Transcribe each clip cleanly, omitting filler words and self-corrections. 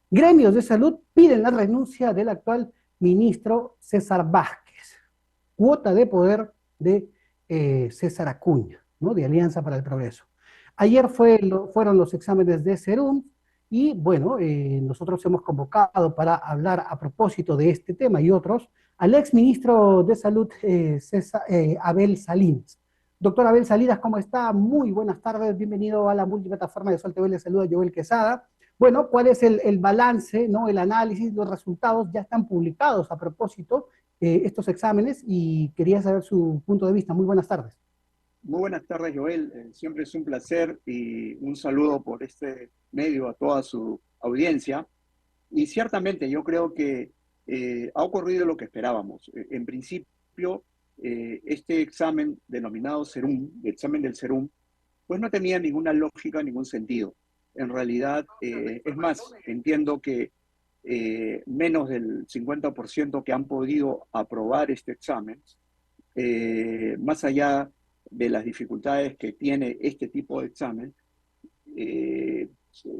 Gremios de salud piden la renuncia del actual ministro César Vázquez. Cuota de poder de César Acuña, ¿no? De Alianza para el Progreso. Ayer fueron los exámenes de Serum y bueno, nosotros hemos convocado para hablar a propósito de este tema y otros al ex ministro de Salud, Abel Salinas. Doctor Abel Salinas, ¿cómo está? Muy buenas tardes, bienvenido a la multiplataforma de Sol TV, le saluda Joel Quesada. Bueno, ¿cuál es el balance, ¿no? El análisis, los resultados ya están publicados a propósito estos exámenes y quería saber su punto de vista. Muy buenas tardes. Muy buenas tardes, Joel. Siempre es un placer y un saludo por este medio a toda su audiencia. Y ciertamente yo creo que ha ocurrido lo que esperábamos. En principio, este examen denominado Serum, el examen del Serum, pues no tenía ninguna lógica, ningún sentido. En realidad, es más, entiendo que menos del 50% que han podido aprobar este examen, más allá de las dificultades que tiene este tipo de examen, eh,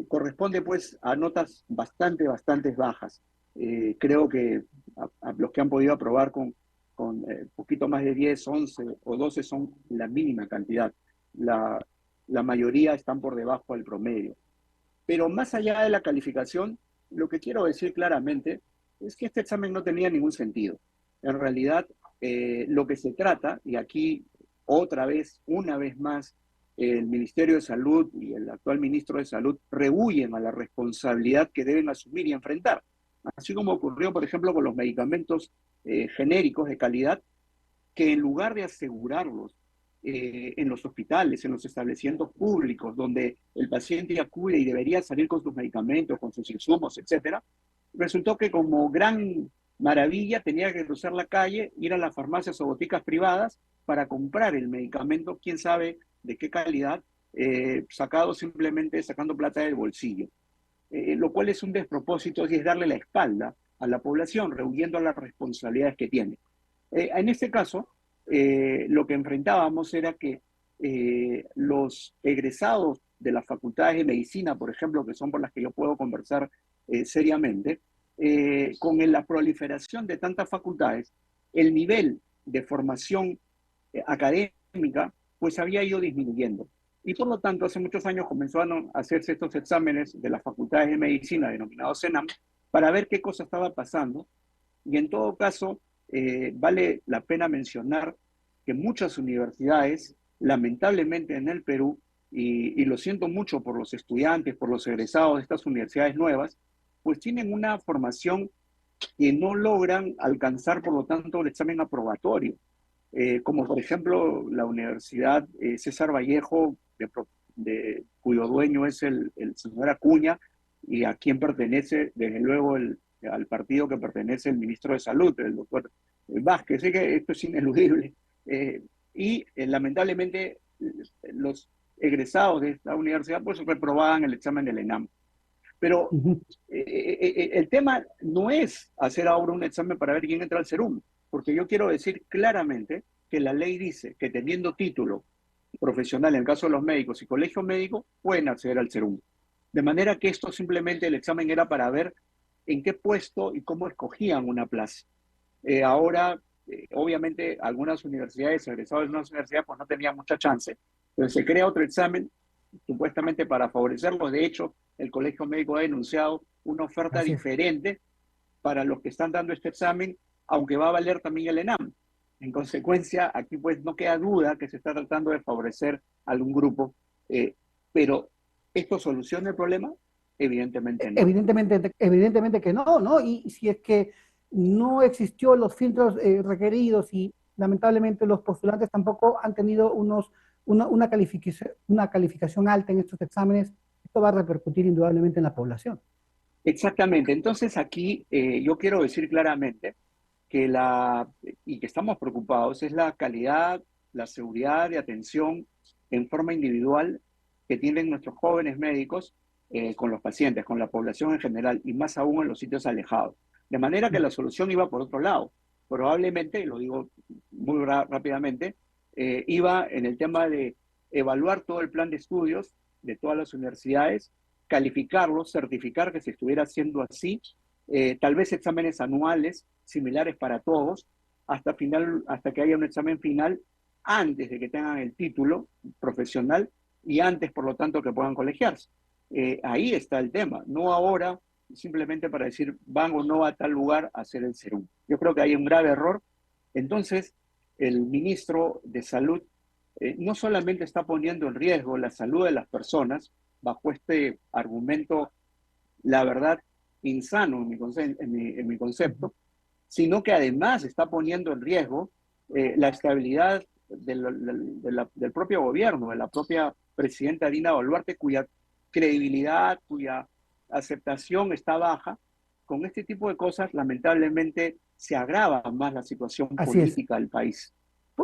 corresponde pues a notas bastante bajas. Creo que a los que han podido aprobar con poquito más de 10, 11 o 12 son la mínima cantidad. La, la mayoría están por debajo del promedio. Pero más allá de la calificación, lo que quiero decir claramente es que este examen no tenía ningún sentido. En realidad, lo que se trata, y aquí otra vez, una vez más, el Ministerio de Salud y el actual ministro de Salud rehuyen a la responsabilidad que deben asumir y enfrentar. Así como ocurrió, por ejemplo, con los medicamentos genéricos de calidad, que en lugar de asegurarlos en los hospitales, en los establecimientos públicos, donde el paciente acude y debería salir con sus medicamentos, con sus insumos, etcétera, resultó que como gran maravilla tenía que cruzar la calle, ir a las farmacias o boticas privadas para comprar el medicamento, quién sabe de qué calidad, sacado simplemente sacando plata del bolsillo. Lo cual es un despropósito y es darle la espalda a la población, rehuyendo a las responsabilidades que tiene. En este caso, lo que enfrentábamos era que los egresados de las facultades de medicina, por ejemplo, que son por las que yo puedo conversar seriamente, con la proliferación de tantas facultades, el nivel de formación académica pues había ido disminuyendo. Y por lo tanto, hace muchos años comenzaron a hacerse estos exámenes de las facultades de medicina, denominados CENAM, para ver qué cosa estaba pasando. Y en todo caso, vale la pena mencionar que muchas universidades, lamentablemente en el Perú, y lo siento mucho por los estudiantes, por los egresados de estas universidades nuevas, pues tienen una formación que no logran alcanzar, por lo tanto, el examen aprobatorio. Como por ejemplo la Universidad César Vallejo, cuyo dueño es el señor Acuña, y a quien pertenece, desde luego, al partido que pertenece el ministro de Salud, el doctor Vázquez. Así que esto es ineludible. Lamentablemente, los egresados de esta universidad pues reprobaban el examen del ENAM. Pero Uh -huh. el tema no es hacer ahora un examen para ver quién entra al Serum, porque yo quiero decir claramente que la ley dice que teniendo título profesional, en el caso de los médicos y colegio médico, pueden acceder al Serum. De manera que esto simplemente el examen era para ver en qué puesto y cómo escogían una plaza. Ahora, obviamente, algunas universidades, egresados de unas universidades, pues no tenían mucha chance, pero se crea otro examen supuestamente para favorecerlos. De hecho, el Colegio Médico ha denunciado una oferta Así es. diferente para los que están dando este examen, aunque va a valer también el ENAM. En consecuencia, aquí pues no queda duda que se está tratando de favorecer a algún grupo, pero ¿esto soluciona el problema? Evidentemente no. Evidentemente que no, ¿no? Y si es que no existió los filtros requeridos y lamentablemente los postulantes tampoco han tenido una calificación alta en estos exámenes, esto va a repercutir indudablemente en la población. Exactamente. Entonces aquí yo quiero decir claramente que y que estamos preocupados es la calidad, la seguridad de atención en forma individual que tienen nuestros jóvenes médicos con los pacientes, con la población en general y más aún en los sitios alejados. De manera que la solución iba por otro lado. Probablemente, lo digo muy rápidamente, iba en el tema de evaluar todo el plan de estudios de todas las universidades calificarlo, certificar que se estuviera haciendo así, tal vez exámenes anuales similares para todos, hasta que haya un examen final antes de que tengan el título profesional y antes, por lo tanto, que puedan colegiarse. Ahí está el tema, no ahora simplemente para decir van o no a tal lugar a hacer el serum. Yo creo que hay un grave error. Entonces, el ministro de Salud no solamente está poniendo en riesgo la salud de las personas bajo este argumento, la verdad, insano en mi concepto, sino que además está poniendo en riesgo la estabilidad del propio gobierno, de la propia presidenta Dina Boluarte, cuya credibilidad, cuya aceptación está baja. Con este tipo de cosas, lamentablemente, se agrava más la situación Así es. política del país.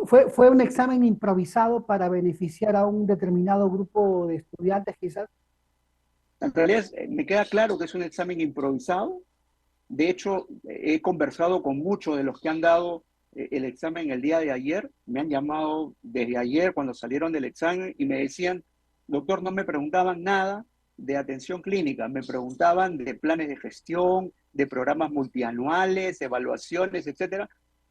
Fue un examen improvisado para beneficiar a un determinado grupo de estudiantes, quizás. En realidad, me queda claro que es un examen improvisado. De hecho, he conversado con muchos de los que han dado el examen el día de ayer. Me han llamado desde ayer cuando salieron del examen y me decían, doctor, no me preguntaban nada de atención clínica, me preguntaban de planes de gestión, de programas multianuales, evaluaciones, etcétera,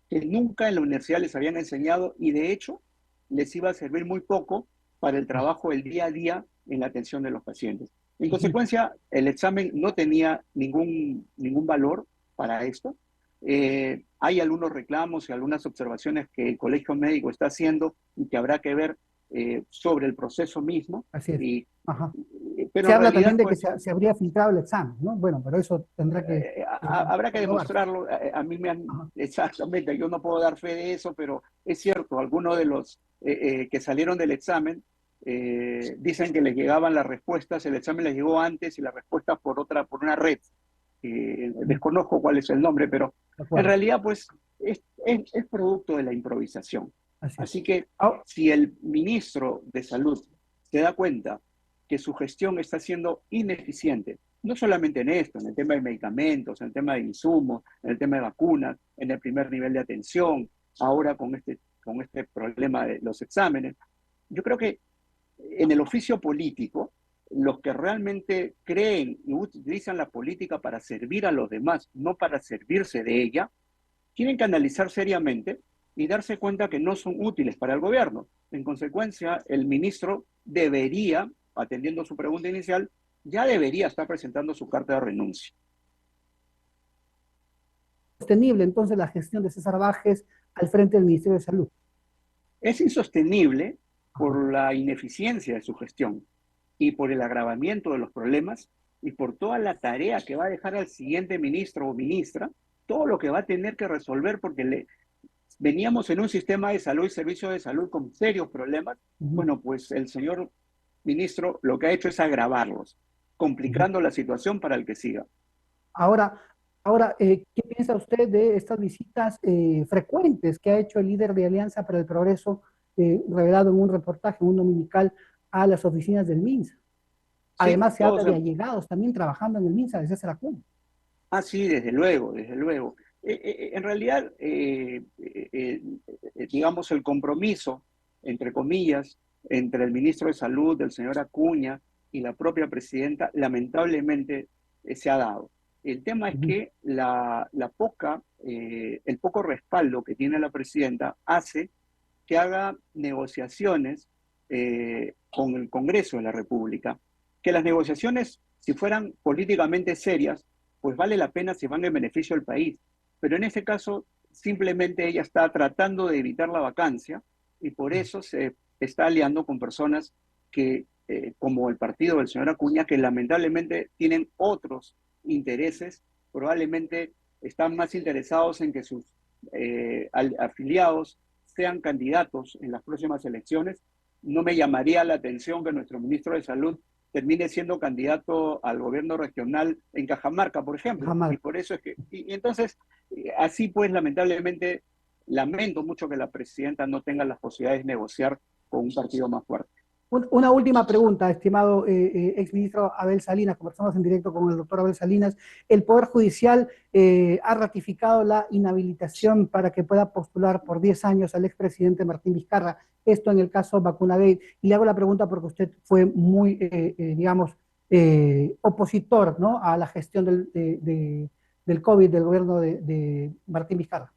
que nunca en la universidad les habían enseñado y de hecho les iba a servir muy poco para el trabajo del día a día en la atención de los pacientes. En consecuencia, el examen no tenía ningún valor para esto. Hay algunos reclamos y algunas observaciones que el Colegio Médico está haciendo y que habrá que ver sobre el proceso mismo. Así es. Ajá. Pero Se en habla también realidad, de que pues, se habría filtrado el examen, ¿no? Bueno, pero eso tendrá que habrá que comprobarse. demostrarlo. A mí me han, Ajá. exactamente, yo no puedo dar fe de eso, pero es cierto, algunos de los que salieron del examen dicen que les llegaban las respuestas, el examen les llegó antes y las respuestas por una red. Desconozco cuál es el nombre, pero De en acuerdo. realidad, pues, es producto de la improvisación. Así es. Así que Ah, si el ministro de Salud se da cuenta que su gestión está siendo ineficiente, no solamente en esto, en el tema de medicamentos, en el tema de insumos, en el tema de vacunas, en el primer nivel de atención, ahora con este problema de los exámenes, yo creo que en el oficio político, los que realmente creen y utilizan la política para servir a los demás, no para servirse de ella, tienen que analizar seriamente y darse cuenta que no son útiles para el gobierno. En consecuencia, el ministro debería, atendiendo su pregunta inicial, ya debería estar presentando su carta de renuncia. sostenible entonces la gestión de César Vázquez al frente del Ministerio de Salud. Es insostenible Ajá. por la ineficiencia de su gestión y por el agravamiento de los problemas y por toda la tarea que va a dejar al siguiente ministro o ministra, todo lo que va a tener que resolver porque veníamos en un sistema de salud y servicio de salud con serios problemas. Uh-huh. Bueno, pues el señor ministro lo que ha hecho es agravarlos, Uh-huh. complicando la situación para el que siga. Ahora, ¿qué piensa usted de estas visitas frecuentes que ha hecho el líder de Alianza para el Progreso, revelado en un reportaje, en un dominical, a las oficinas del MINSA? Sí, Además, se habla todos. de allegados también trabajando en el MINSA desde César Acuña. Ah, sí, desde luego, desde luego. En realidad, digamos, el compromiso, entre comillas, entre el ministro de Salud, el señor Acuña, y la propia presidenta, lamentablemente se ha dado. El tema es Uh-huh. que el poco respaldo que tiene la presidenta hace que haga negociaciones con el Congreso de la República, que las negociaciones, si fueran políticamente serias, pues vale la pena si van en beneficio del país. Pero en este caso, simplemente ella está tratando de evitar la vacancia y por eso se está aliando con personas que, como el partido del señor Acuña, que lamentablemente tienen otros intereses, probablemente están más interesados en que sus afiliados sean candidatos en las próximas elecciones. No me llamaría la atención que nuestro ministro de Salud termine siendo candidato al gobierno regional en Cajamarca, por ejemplo. Y Jamás. por eso es que, y entonces, así pues, lamentablemente, lamento mucho que la presidenta no tenga las posibilidades de negociar con un partido más fuerte. Una última pregunta, estimado exministro Abel Salinas. Conversamos en directo con el doctor Abel Salinas. El Poder Judicial ha ratificado la inhabilitación para que pueda postular por 10 años al expresidente Martín Vizcarra. Esto en el caso Vacunagate. Y le hago la pregunta porque usted fue muy, digamos, opositor, ¿no?, a la gestión del COVID del gobierno de Martín Vizcarra.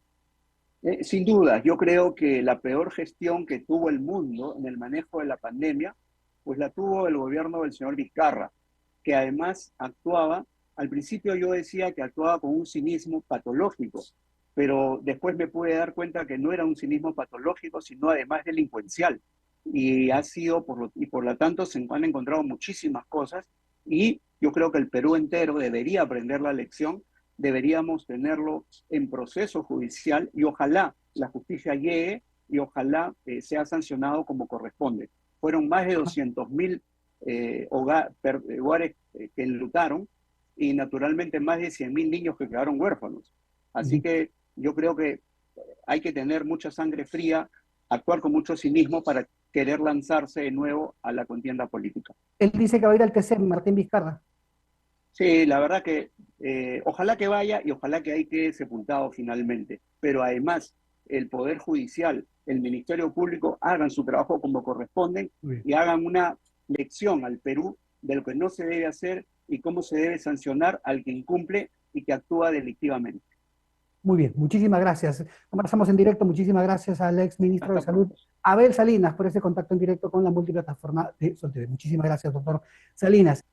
Sin duda, yo creo que la peor gestión que tuvo el mundo en el manejo de la pandemia, pues la tuvo el gobierno del señor Vizcarra, que además actuaba, al principio yo decía que actuaba con un cinismo patológico, pero después me pude dar cuenta que no era un cinismo patológico, sino además delincuencial. Y ha sido, y por lo tanto, se han encontrado muchísimas cosas y yo creo que el Perú entero debería aprender la lección, deberíamos tenerlo en proceso judicial y ojalá la justicia llegue y ojalá sea sancionado como corresponde. Fueron más de 200.000 hogares que enlutaron y naturalmente más de 100.000 niños que quedaron huérfanos. Así que yo creo que hay que tener mucha sangre fría, actuar con mucho cinismo para querer lanzarse de nuevo a la contienda política. Él dice que va a ir al TC, Martín Vizcarra. Sí, la verdad que ojalá que vaya y ojalá que ahí quede sepultado finalmente. Pero además, el Poder Judicial, el Ministerio Público hagan su trabajo como corresponden y hagan una lección al Perú de lo que no se debe hacer y cómo se debe sancionar al que incumple y que actúa delictivamente. Muy bien, muchísimas gracias. Conversamos en directo. Muchísimas gracias al ex ministro de Hasta Salud, pronto. Abel Salinas, por ese contacto en directo con la multiplataforma de Sol TV. Muchísimas gracias, doctor Salinas.